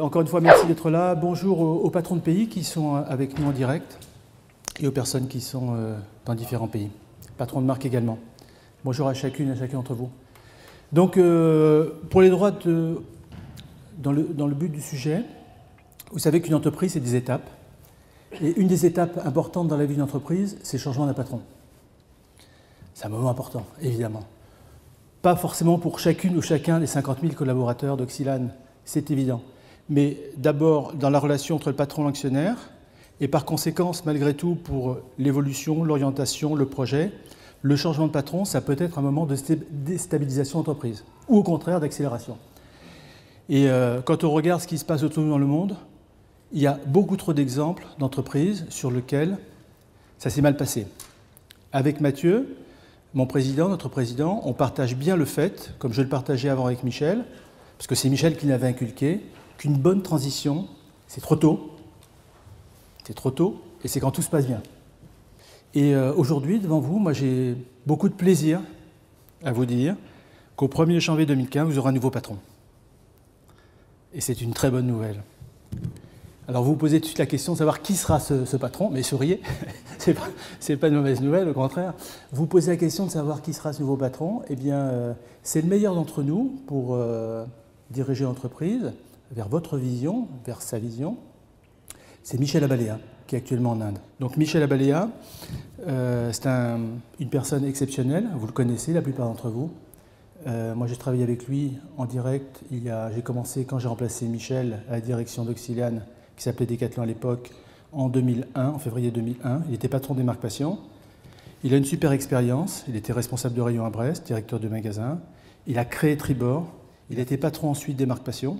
Encore une fois, merci d'être là. Bonjour aux patrons de pays qui sont avec nous en direct et aux personnes qui sont dans différents pays. Patrons de marque également. Bonjour à chacune et à chacun d'entre vous. Donc, pour les droits, dans le but du sujet, vous savez qu'une entreprise, c'est des étapes. Et une des étapes importantes dans la vie d'une entreprise, c'est le changement d'un patron. C'est un moment important, évidemment. Pas forcément pour chacune ou chacun des 50 000 collaborateurs d'Oxylane, c'est évident. Mais d'abord dans la relation entre le patron et l'actionnaire, et par conséquence, malgré tout, pour l'évolution, l'orientation, le projet, le changement de patron, ça peut être un moment de déstabilisation d'entreprise, ou au contraire d'accélération. Et quand on regarde ce qui se passe autour de nous dans le monde, il y a beaucoup trop d'exemples d'entreprises sur lesquelles ça s'est mal passé. Avec Mathieu, mon président, notre président, on partage bien le fait, comme je le partageais avant avec Michel, parce que c'est Michel qui l'avait inculqué, qu'une bonne transition, c'est trop tôt, et c'est quand tout se passe bien. Et aujourd'hui, devant vous, moi j'ai beaucoup de plaisir à vous dire qu'au 1er janvier 2015, vous aurez un nouveau patron. Et c'est une très bonne nouvelle. Alors vous vous posez tout de suite la question de savoir qui sera ce patron, mais souriez, c'est pas une mauvaise nouvelle, au contraire. Vous posez la question de savoir qui sera ce nouveau patron, eh bien c'est le meilleur d'entre nous pour diriger l'entreprise vers votre vision, vers sa vision. C'est Michel Abalea, qui est actuellement en Inde. Donc Michel Abalea, c'est une personne exceptionnelle, vous le connaissez la plupart d'entre vous. Moi j'ai travaillé avec lui en direct, j'ai commencé quand j'ai remplacé Michel à la direction d'Oxylane, qui s'appelait Decathlon à l'époque, en 2001, en février 2001. Il était patron des marques Passion. Il a une super expérience, il était responsable de rayon à Brest, directeur de magasin. Il a créé Tribord, il était patron ensuite des marques Passion,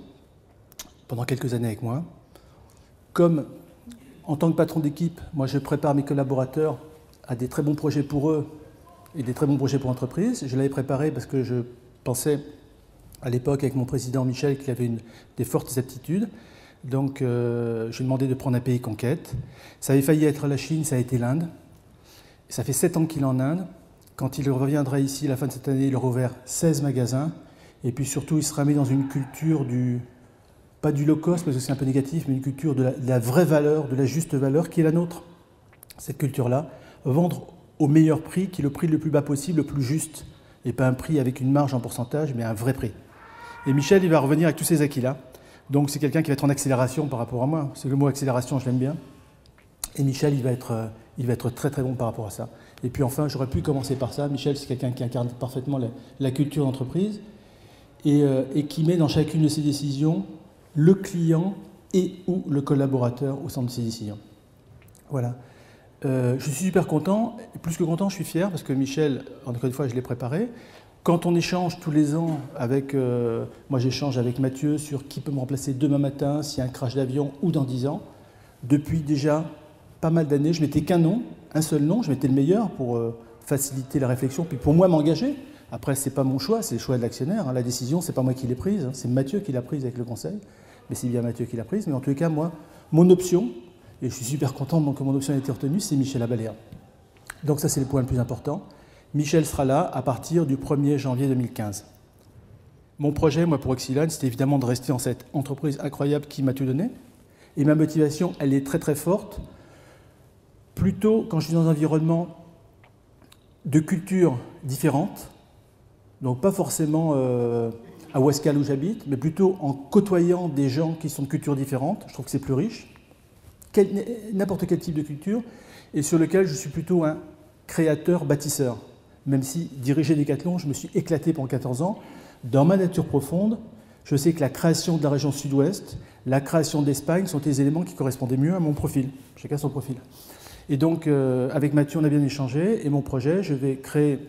pendant quelques années avec moi. Comme en tant que patron d'équipe, moi je prépare mes collaborateurs à des très bons projets pour eux et des très bons projets pour l'entreprise. Je l'avais préparé parce que je pensais à l'époque avec mon président Michel qu'il avait des fortes aptitudes. Donc je lui ai demandé de prendre un pays conquête. Ça avait failli être la Chine, ça a été l'Inde. Ça fait 7 ans qu'il est en Inde. Quand il reviendra ici à la fin de cette année, il aura ouvert 16 magasins. Et puis surtout, il sera mis dans une culture pas du low cost, parce que c'est un peu négatif, mais une culture de la vraie valeur, de la juste valeur, qui est la nôtre. Cette culture-là, vendre au meilleur prix, qui est le prix le plus bas possible, le plus juste, et pas un prix avec une marge en pourcentage, mais un vrai prix. Et Michel, il va revenir avec tous ces acquis-là. Donc c'est quelqu'un qui va être en accélération par rapport à moi. C'est le mot accélération, je l'aime bien. Et Michel, il va être très très bon par rapport à ça. Et puis enfin, j'aurais pu commencer par ça. Michel, c'est quelqu'un qui incarne parfaitement la culture d'entreprise et qui met dans chacune de ses décisions le client et ou le collaborateur au centre de ses décisions. Voilà. Je suis super content, et plus que content, je suis fier, parce que Michel, encore une fois, je l'ai préparé. Quand on échange tous les ans avec... moi, j'échange avec Mathieu sur qui peut me remplacer demain matin, s'il y a un crash d'avion, ou dans 10 ans. Depuis déjà pas mal d'années, je mettais qu'un nom, un seul nom, je mettais le meilleur pour faciliter la réflexion, puis pour moi m'engager. Après, ce n'est pas mon choix, c'est le choix de l'actionnaire. La décision, ce n'est pas moi qui l'ai prise, c'est Mathieu qui l'a prise avec le conseil. Mais c'est bien Mathieu qui l'a prise. Mais en tous les cas, moi, mon option, et je suis super content que mon option ait été retenue, c'est Michel Abalea. Donc ça, c'est le point le plus important. Michel sera là à partir du 1er janvier 2015. Mon projet, moi, pour Oxylane, c'était évidemment de rester dans cette entreprise incroyable qui m'a tout donné. Et ma motivation, elle est très très forte. Plutôt quand je suis dans un environnement de cultures différentes, donc pas forcément à Ouascal où j'habite, mais plutôt en côtoyant des gens qui sont de cultures différentes. Je trouve que c'est plus riche. N'importe quel type de culture, et sur lequel je suis plutôt un créateur-bâtisseur. Même si, diriger Decathlon, je me suis éclaté pendant 14 ans. Dans ma nature profonde, je sais que la création de la région sud-ouest, la création d'Espagne sont des éléments qui correspondaient mieux à mon profil. Chacun son profil. Et donc, avec Mathieu, on a bien échangé. Et mon projet, je vais créer,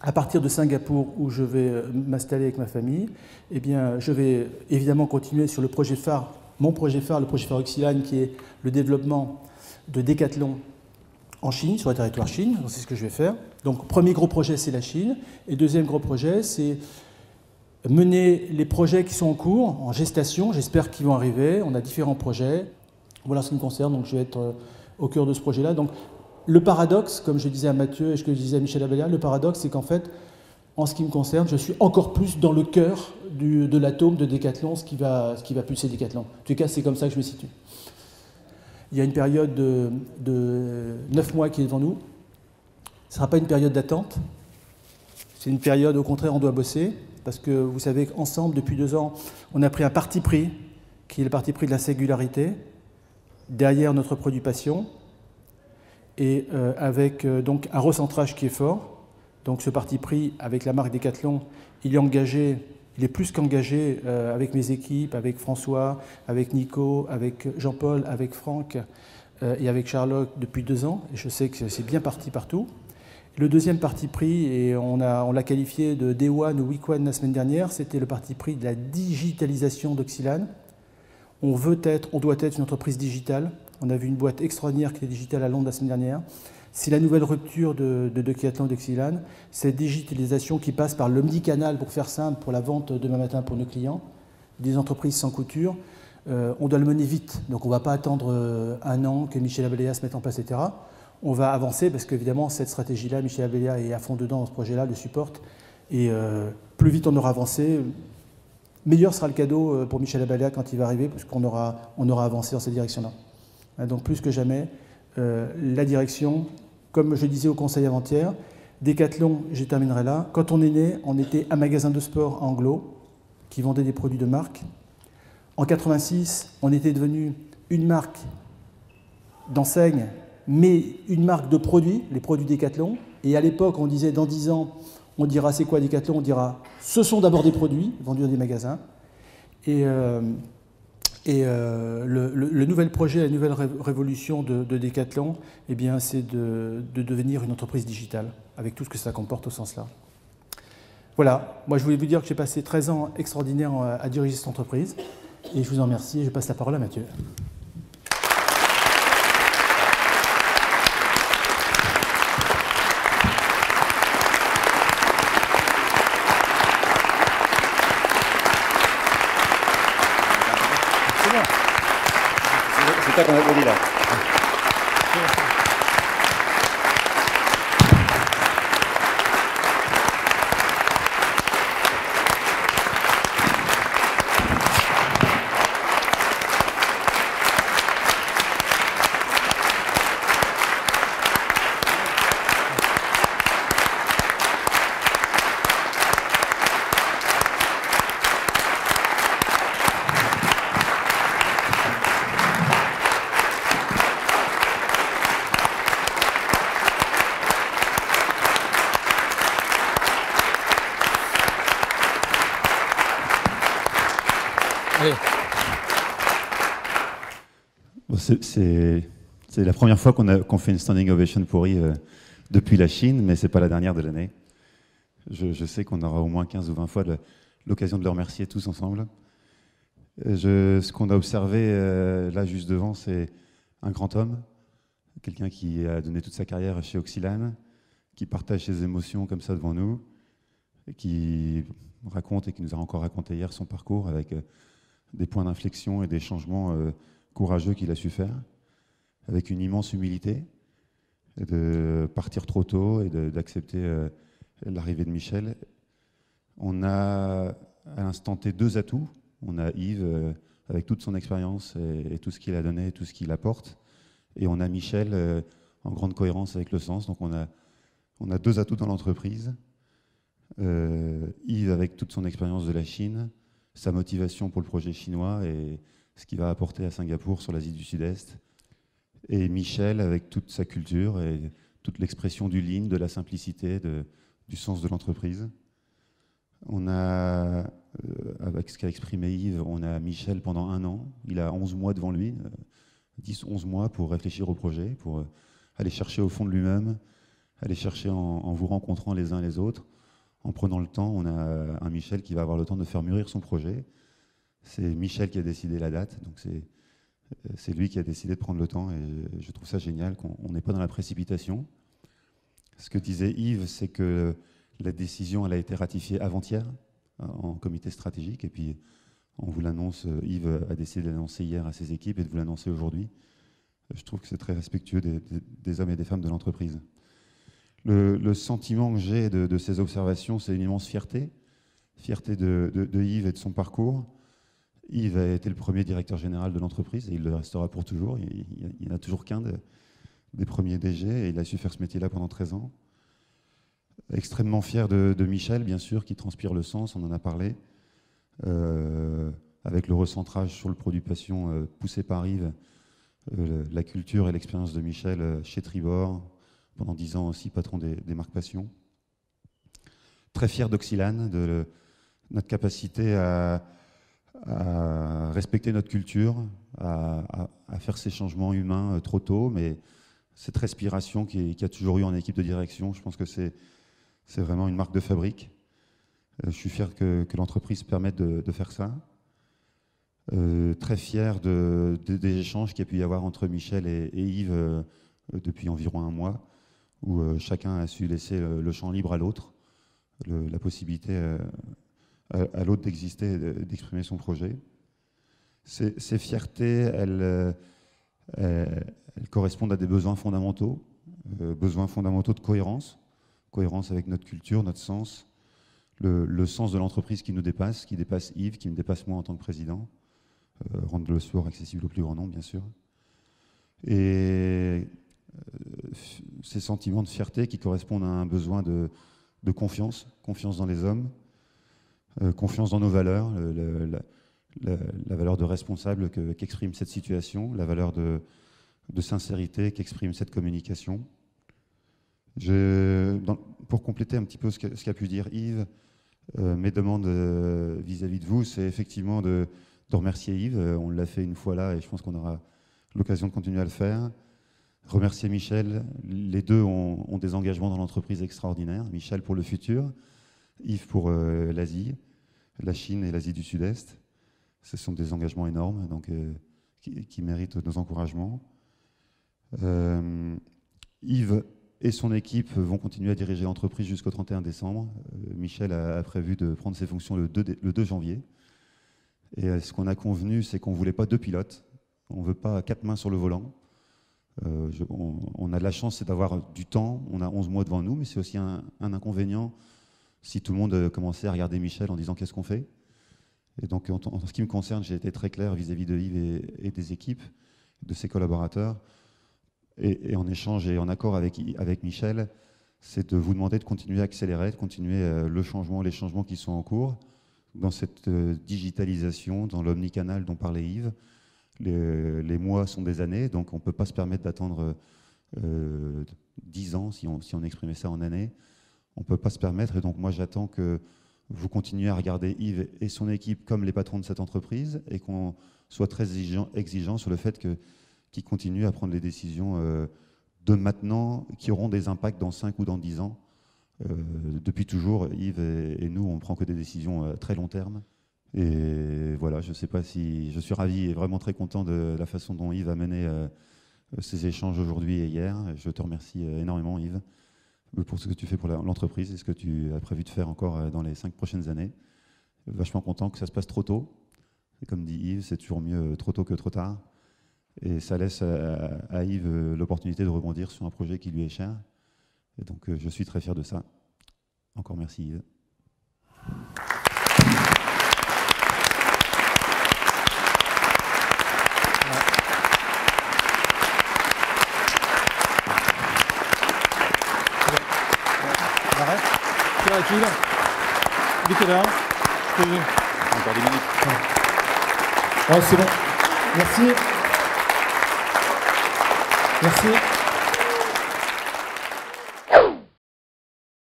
à partir de Singapour, où je vais m'installer avec ma famille, eh bien, je vais évidemment continuer sur le projet phare, mon projet phare, le projet phare Oxylane, qui est le développement de Decathlon en Chine, sur le territoire Chine. C'est ce que je vais faire. Donc, premier gros projet, c'est la Chine. Et deuxième gros projet, c'est mener les projets qui sont en cours, en gestation. J'espère qu'ils vont arriver. On a différents projets. Voilà ce qui me concerne. Donc, je vais être au cœur de ce projet-là. Donc, le paradoxe, comme je disais à Mathieu et ce que je disais à Michel Abalea, le paradoxe, c'est qu'en fait, en ce qui me concerne, je suis encore plus dans le cœur de l'atome de Decathlon, ce qui va pulser Decathlon. En tout cas, c'est comme ça que je me situe. Il y a une période de 9 mois qui est devant nous. Ce ne sera pas une période d'attente. C'est une période, au contraire, on doit bosser. Parce que vous savez qu'ensemble, depuis 2 ans, on a pris un parti pris, qui est le parti pris de la singularité, derrière notre produit passion, et avec donc un recentrage qui est fort. Donc ce parti pris, avec la marque Decathlon, il est engagé, il est plus qu'engagé avec mes équipes, avec François, avec Nico, avec Jean-Paul, avec Franck et avec Charlotte depuis 2 ans. Et je sais que c'est bien parti partout. Le deuxième parti pris, et on l'a qualifié de Day One ou Week One la semaine dernière, c'était le parti pris de la digitalisation d'Oxylane. On doit être une entreprise digitale. On a vu une boîte extraordinaire qui est digitale à Londres la semaine dernière. C'est la nouvelle rupture de Decathlon d'Oxylane, cette digitalisation qui passe par l'omnicanal, pour faire simple, pour la vente demain matin pour nos clients, des entreprises sans couture. On doit le mener vite, donc on ne va pas attendre 1 an que Michel Abelléa se mette en place, etc. On va avancer parce qu'évidemment, cette stratégie-là, Michel Abelléa est à fond dedans dans ce projet-là, le supporte. Et plus vite on aura avancé, meilleur sera le cadeau pour Michel Abelléa quand il va arriver, parce qu'on aura avancé dans cette direction-là. Donc plus que jamais, la direction, comme je disais au conseil avant-hier, Decathlon, je terminerai là. Quand on est né, on était un magasin de sport à Anglo qui vendait des produits de marque. En 86, on était devenu une marque d'enseigne, mais une marque de produits, les produits Decathlon. Et à l'époque, on disait, dans 10 ans, on dira c'est quoi Decathlon? On dira ce sont d'abord des produits vendus dans des magasins. Et le nouvel projet, la nouvelle révolution de Decathlon, eh bien, c'est de devenir une entreprise digitale, avec tout ce que ça comporte au sens là. Voilà, moi je voulais vous dire que j'ai passé 13 ans extraordinaires à diriger cette entreprise. Et je vous en remercie et je passe la parole à Mathieu. C'est ça qu'on applaudit là. C'est la première fois qu'on fait une standing ovation pour Yves depuis la Chine, mais ce n'est pas la dernière de l'année. Je sais qu'on aura au moins 15 ou 20 fois l'occasion de le remercier tous ensemble. Ce qu'on a observé là juste devant, c'est un grand homme, quelqu'un qui a donné toute sa carrière chez Oxylane, qui partage ses émotions comme ça devant nous, et qui raconte et qui nous a encore raconté hier son parcours avec des points d'inflexion et des changements courageux qu'il a su faire, avec une immense humilité, de partir trop tôt et d'accepter l'arrivée de Michel. On a à l'instant T 2 atouts. On a Yves avec toute son expérience et tout ce qu'il a donné, tout ce qu'il apporte. Et on a Michel en grande cohérence avec le sens. Donc on a 2 atouts dans l'entreprise. Yves avec toute son expérience de la Chine, sa motivation pour le projet chinois et ce qu'il va apporter à Singapour sur l'Asie du Sud-Est. Et Michel avec toute sa culture et toute l'expression du lean, de la simplicité, du sens de l'entreprise. On a, avec ce qu'a exprimé Yves, on a Michel pendant 1 an. Il a 11 mois devant lui, 10-11 mois pour réfléchir au projet, pour aller chercher au fond de lui-même, aller chercher en vous rencontrant les uns les autres. En prenant le temps, on a un Michel qui va avoir le temps de faire mûrir son projet. C'est Michel qui a décidé la date, donc c'est lui qui a décidé de prendre le temps et je trouve ça génial qu'on n'est pas dans la précipitation. Ce que disait Yves, c'est que la décision elle a été ratifiée avant-hier en comité stratégique et puis on vous l'annonce, Yves a décidé de l'annoncer hier à ses équipes et de vous l'annoncer aujourd'hui. Je trouve que c'est très respectueux des hommes et des femmes de l'entreprise. Le sentiment que j'ai de ces observations, c'est une immense fierté. Fierté de Yves et de son parcours. Yves a été le premier directeur général de l'entreprise et il le restera pour toujours. Il n'y en a toujours qu'un des premiers DG et il a su faire ce métier-là pendant 13 ans. Extrêmement fier de Michel, bien sûr, qui transpire le sens, on en a parlé. Avec le recentrage sur le produit passion poussé par Yves, la culture et l'expérience de Michel chez Tribord, pendant 10 ans aussi patron des marques passion. Très fier d'Oxylane, de notre capacité à respecter notre culture, à faire ces changements humains trop tôt, mais cette respiration qu'il y a toujours eu en équipe de direction, je pense que c'est vraiment une marque de fabrique. Je suis fier que l'entreprise permette de faire ça. Très fier des échanges qu'il y a pu y avoir entre Michel et Yves depuis environ 1 mois, où chacun a su laisser le champ libre à l'autre, la possibilité à l'autre d'exister, d'exprimer son projet. Ces fiertés, elles correspondent à des besoins fondamentaux de cohérence avec notre culture, notre sens, le sens de l'entreprise qui nous dépasse, qui dépasse Yves, qui me dépasse moi en tant que président, rendre le sport accessible au plus grand nombre, bien sûr. Et ces sentiments de fierté qui correspondent à un besoin de confiance dans les hommes, confiance dans nos valeurs, la valeur de responsable qu'exprime cette situation, la valeur de sincérité qu'exprime cette communication. Pour compléter un petit peu ce qu'a pu dire Yves, mes demandes vis-à-vis de vous, c'est effectivement de remercier Yves. On l'a fait une fois là et je pense qu'on aura l'occasion de continuer à le faire. Remercier Michel. Les deux ont des engagements dans l'entreprise extraordinaires. Michel pour le futur, Yves pour l'Asie, la Chine et l'Asie du Sud-Est. Ce sont des engagements énormes donc, qui méritent nos encouragements. Yves et son équipe vont continuer à diriger l'entreprise jusqu'au 31 décembre. Michel a prévu de prendre ses fonctions le 2 janvier. Et ce qu'on a convenu, c'est qu'on ne voulait pas 2 pilotes. On ne veut pas 4 mains sur le volant. On a de la chance, c'est d'avoir du temps. On a 11 mois devant nous, mais c'est aussi un inconvénient si tout le monde commençait à regarder Michel en disant qu'est-ce qu'on fait. Et donc, en ce qui me concerne, j'ai été très clair vis-à-vis de Yves et des équipes, de ses collaborateurs. Et en échange et en accord avec Michel, c'est de vous demander de continuer à accélérer, de continuer les changements qui sont en cours dans cette digitalisation, dans l'omnicanal dont parlait Yves. Les mois sont des années, donc on ne peut pas se permettre d'attendre 10 ans si on exprimait ça en années. On ne peut pas se permettre, et donc moi j'attends que vous continuiez à regarder Yves et son équipe comme les patrons de cette entreprise et qu'on soit très exigeant sur le fait qu'ils continuent à prendre les décisions de maintenant qui auront des impacts dans 5 ou dans 10 ans. Depuis toujours, Yves et nous, on ne prend que des décisions très long terme. Et voilà, je ne sais pas si... Je suis ravi et vraiment très content de la façon dont Yves a mené ces échanges aujourd'hui et hier. Je te remercie énormément, Yves, pour ce que tu fais pour l'entreprise et ce que tu as prévu de faire encore dans les 5 prochaines années. Vachement content que ça se passe trop tôt. Et comme dit Yves, c'est toujours mieux trop tôt que trop tard. Et ça laisse à Yves l'opportunité de rebondir sur un projet qui lui est cher. Et donc je suis très fier de ça. Encore merci Yves. On arrête. Quelle heure est-il ? Il est quelle heure ? Encore 10 minutes. Ouais, c'est bon. Merci. Merci.